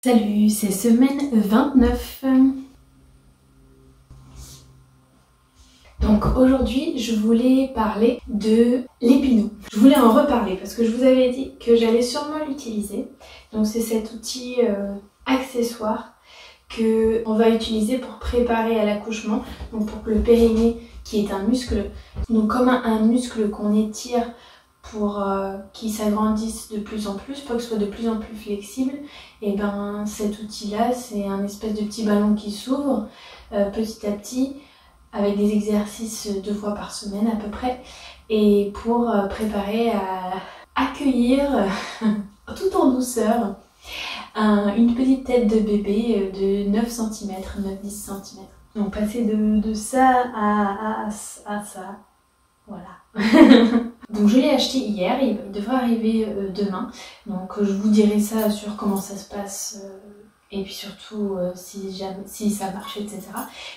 Salut, c'est semaine 29. Donc aujourd'hui, je voulais parler de l'épinot. Je voulais en reparler parce que je vous avais dit que j'allais sûrement l'utiliser. Donc c'est cet outil accessoire qu'on va utiliser pour préparer à l'accouchement. Donc pour que le périnée, qui est un muscle, donc comme un muscle qu'on étire pour qu'il s'agrandisse de plus en plus, pour qu'il soit de plus en plus flexible, et ben cet outil là c'est un espèce de petit ballon qui s'ouvre petit à petit avec des exercices 2 fois par semaine à peu près, et pour préparer à accueillir tout en douceur une petite tête de bébé de 9 cm, 9-10 cm. Donc passer de ça à ça, voilà. Donc je l'ai acheté hier, il devrait arriver demain. Donc je vous dirai ça sur comment ça se passe et puis surtout si ça marche, etc.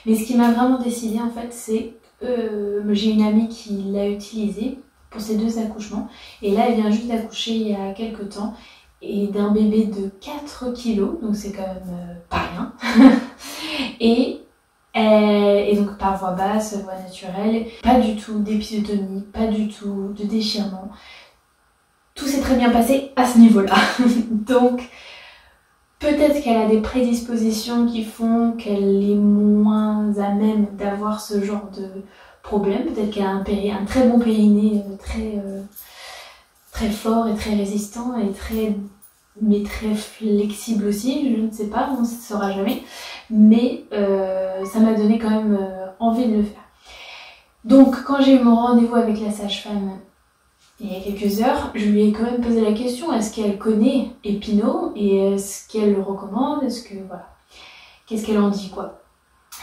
Mais ce qui m'a vraiment décidé en fait, c'est j'ai une amie qui l'a utilisé pour ses 2 accouchements. Et là elle vient juste d'accoucher il y a quelques temps et d'un bébé de 4 kg, donc c'est quand même pas rien. Et donc par voie basse, voie naturelle, pas du tout d'épisiotomie, pas du tout de déchirement. Tout s'est très bien passé à ce niveau-là. Donc peut-être qu'elle a des prédispositions qui font qu'elle est moins à même d'avoir ce genre de problème. Peut-être qu'elle a un très bon périnée, très fort et très résistant et mais très flexible aussi, je ne sais pas, on ne saura jamais, mais ça m'a donné quand même envie de le faire. Donc quand j'ai eu mon rendez-vous avec la sage-femme il y a quelques heures, je lui ai quand même posé la question, est-ce qu'elle connaît Epino et est-ce qu'elle le recommande, qu'est-ce qu'elle en dit quoi.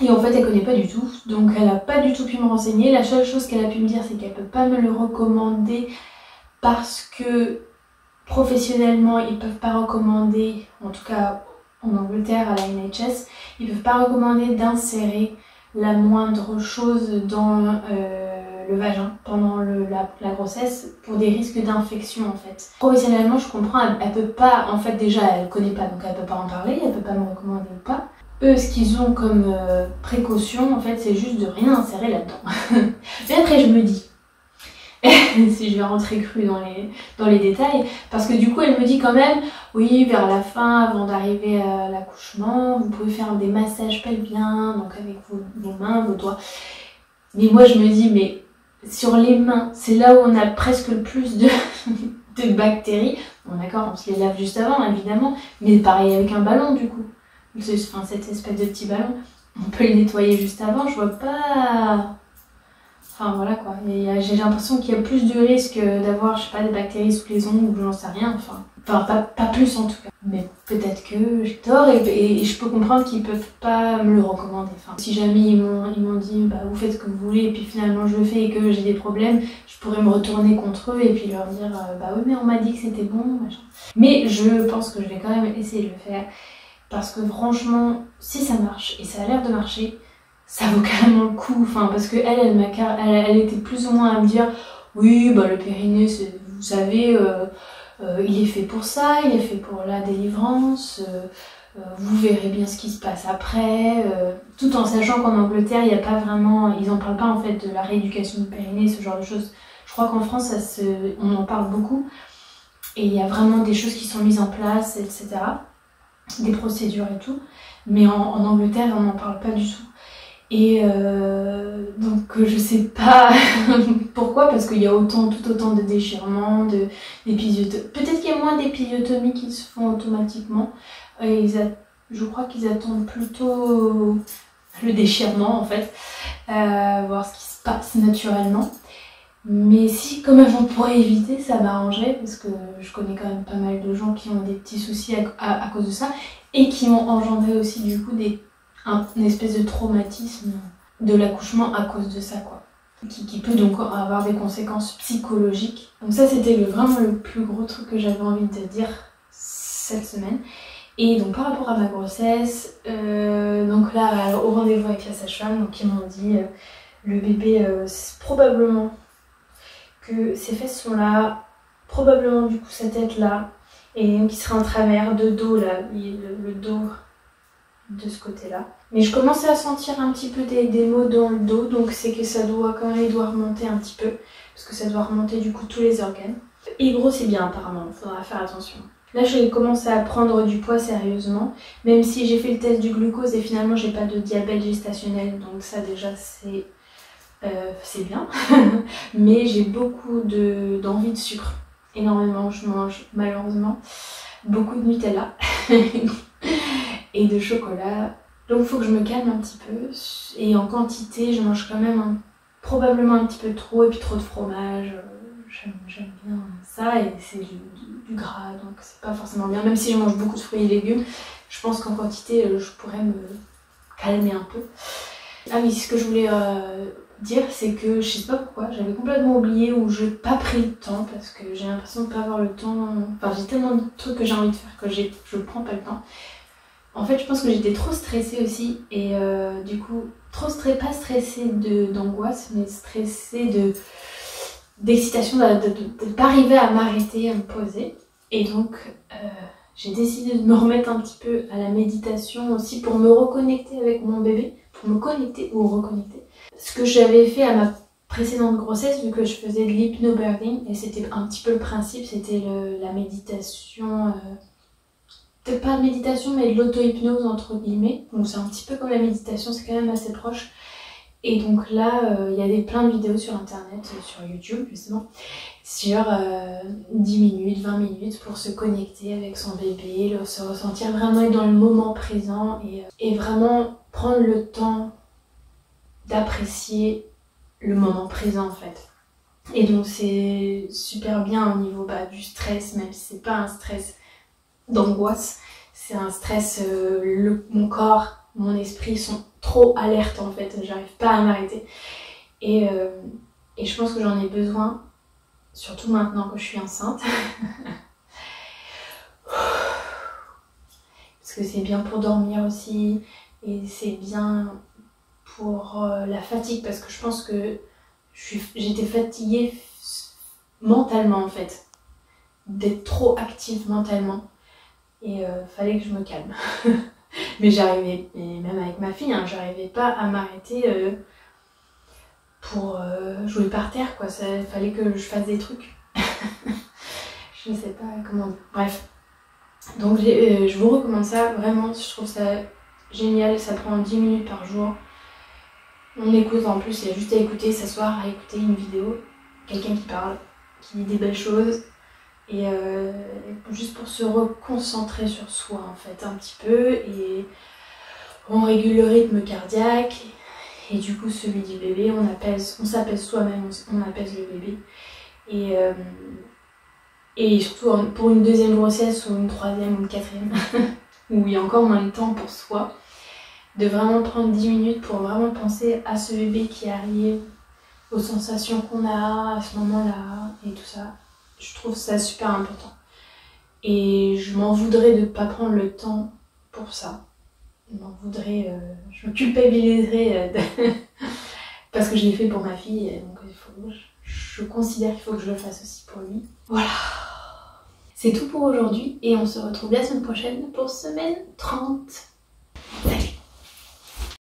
Et en fait elle connaît pas du tout, donc elle n'a pas du tout pu me renseigner. La seule chose qu'elle a pu me dire, c'est qu'elle peut pas me le recommander parce que professionnellement, ils peuvent pas recommander, en tout cas en Angleterre à la NHS, ils peuvent pas recommander d'insérer la moindre chose dans le vagin pendant la grossesse pour des risques d'infection en fait. Professionnellement, je comprends, elle peut pas, en fait déjà elle connaît pas, donc elle peut pas en parler, elle peut pas me recommander ou pas. Eux, ce qu'ils ont comme précaution, en fait, c'est juste de rien insérer là-dedans. Mais après, je me dis, si je vais rentrer cru dans les détails, parce que du coup elle me dit quand même, oui, vers la fin, avant d'arriver à l'accouchement, vous pouvez faire des massages pelviens, donc avec vos mains, vos doigts. Mais moi je me dis, mais sur les mains, c'est là où on a presque le plus de bactéries. Bon d'accord, on se les lave juste avant évidemment, mais pareil avec un ballon du coup, enfin cette espèce de petit ballon, on peut le nettoyer juste avant, je vois pas... Enfin voilà quoi, j'ai l'impression qu'il y a plus de risques d'avoir, je sais pas, des bactéries sous les ongles ou j'en sais rien, enfin pas plus en tout cas. Mais peut-être que j'ai tort et je peux comprendre qu'ils peuvent pas me le recommander. Enfin, si jamais ils m'ont dit bah vous faites ce que vous voulez et puis finalement je le fais et que j'ai des problèmes, je pourrais me retourner contre eux et puis leur dire bah oui mais on m'a dit que c'était bon, machin. Mais je pense que je vais quand même essayer de le faire parce que franchement, si ça marche et ça a l'air de marcher, ça vaut carrément le coup, enfin parce que elle était plus ou moins à me dire oui bah le périnée vous savez il est fait pour ça, il est fait pour la délivrance, vous verrez bien ce qui se passe après, tout en sachant qu'en Angleterre il n'y a pas vraiment, ils en parlent pas en fait de la rééducation du périnée, ce genre de choses. Je crois qu'en France on en parle beaucoup et il y a vraiment des choses qui sont mises en place, etc. Des procédures et tout, mais en Angleterre on n'en parle pas du tout. Et donc je sais pas pourquoi, parce qu'il y a tout autant de déchirements, d'épisiotomies. Peut-être qu'il y a moins d'épisiotomies qui se font automatiquement. Je crois qu'ils attendent plutôt le déchirement en fait, voir ce qui se passe naturellement. Mais si quand même on pourrait éviter, ça m'arrangerait, parce que je connais quand même pas mal de gens qui ont des petits soucis à cause de ça et qui ont engendré aussi du coup une espèce de traumatisme de l'accouchement à cause de ça quoi, qui peut donc avoir des conséquences psychologiques. Donc ça c'était vraiment le plus gros truc que j'avais envie de dire cette semaine. Et donc par rapport à ma grossesse, donc là au rendez-vous avec la sage-femme, donc ils m'ont dit le bébé probablement que ses fesses sont là, probablement du coup sa tête là, et qui serait en travers de dos là, le dos de ce côté-là. Mais je commençais à sentir un petit peu des maux dans le dos, donc c'est que ça doit quand même, il doit remonter un petit peu, parce que ça doit remonter du coup tous les organes. Il grossit bien apparemment, il faudra faire attention. Là j'ai commencé à prendre du poids sérieusement, même si j'ai fait le test du glucose et finalement j'ai pas de diabète gestationnel, donc ça déjà c'est bien. Mais j'ai beaucoup d'envie de sucre, énormément, je mange malheureusement beaucoup de Nutella et de chocolat. Donc il faut que je me calme un petit peu, et en quantité je mange quand même probablement un petit peu trop, et puis trop de fromage. J'aime bien ça, et c'est du gras, donc c'est pas forcément bien. Même si je mange beaucoup de fruits et légumes, je pense qu'en quantité je pourrais me calmer un peu. Ah oui, ce que je voulais dire, c'est que je sais pas pourquoi, j'avais complètement oublié, ou j'ai pas pris le temps, parce que j'ai l'impression de pas avoir le temps. Enfin, j'ai tellement de trucs que j'ai envie de faire que je prends pas le temps. En fait, je pense que j'étais trop stressée aussi, et du coup, pas stressée d'angoisse, mais stressée d'excitation, de ne pas arriver à m'arrêter, à me poser. Et donc, j'ai décidé de me remettre un petit peu à la méditation aussi, pour me reconnecter avec mon bébé, pour me connecter ou reconnecter. Ce que j'avais fait à ma précédente grossesse, vu que je faisais de l'hypnobirthing, et c'était un petit peu le principe, c'était la méditation, peut-être pas de méditation, mais de l'auto-hypnose entre guillemets. Donc c'est un petit peu comme la méditation, c'est quand même assez proche. Et donc là, il y a plein de vidéos sur internet, sur YouTube justement, sur 10 minutes, 20 minutes pour se connecter avec son bébé, se ressentir vraiment, être dans le moment présent, et vraiment prendre le temps d'apprécier le moment présent en fait. Et donc c'est super bien au niveau du stress, même si c'est pas un stress d'angoisse, c'est un stress, mon corps, mon esprit sont trop alertes en fait, j'arrive pas à m'arrêter, et je pense que j'en ai besoin, surtout maintenant que je suis enceinte. Parce que c'est bien pour dormir aussi, et c'est bien pour la fatigue, parce que je pense que j'étais fatiguée mentalement en fait, d'être trop active mentalement, et fallait que je me calme. Mais j'arrivais, et même avec ma fille, hein, j'arrivais pas à m'arrêter pour jouer par terre quoi, fallait que je fasse des trucs. Je ne sais pas comment dire. Bref, donc je vous recommande ça, vraiment, je trouve ça génial, ça prend 10 minutes par jour. On écoute, en plus, il y a juste à écouter, s'asseoir, à écouter une vidéo, quelqu'un qui parle, qui dit des belles choses, et juste pour se reconcentrer sur soi en fait un petit peu, et on régule le rythme cardiaque, et du coup celui du bébé, on s'apaise soi-même, on apaise le bébé, et surtout pour une deuxième grossesse ou une troisième ou une quatrième, où il y a encore moins de temps pour soi, de vraiment prendre 10 minutes pour vraiment penser à ce bébé qui arrive, aux sensations qu'on a à ce moment-là, et tout ça. Je trouve ça super important. Et je m'en voudrais de ne pas prendre le temps pour ça. Je me culpabiliserais parce que je l'ai fait pour ma fille, et donc je considère qu'il faut que je le fasse aussi pour lui. Voilà. C'est tout pour aujourd'hui, et on se retrouve la semaine prochaine pour semaine 30. Salut!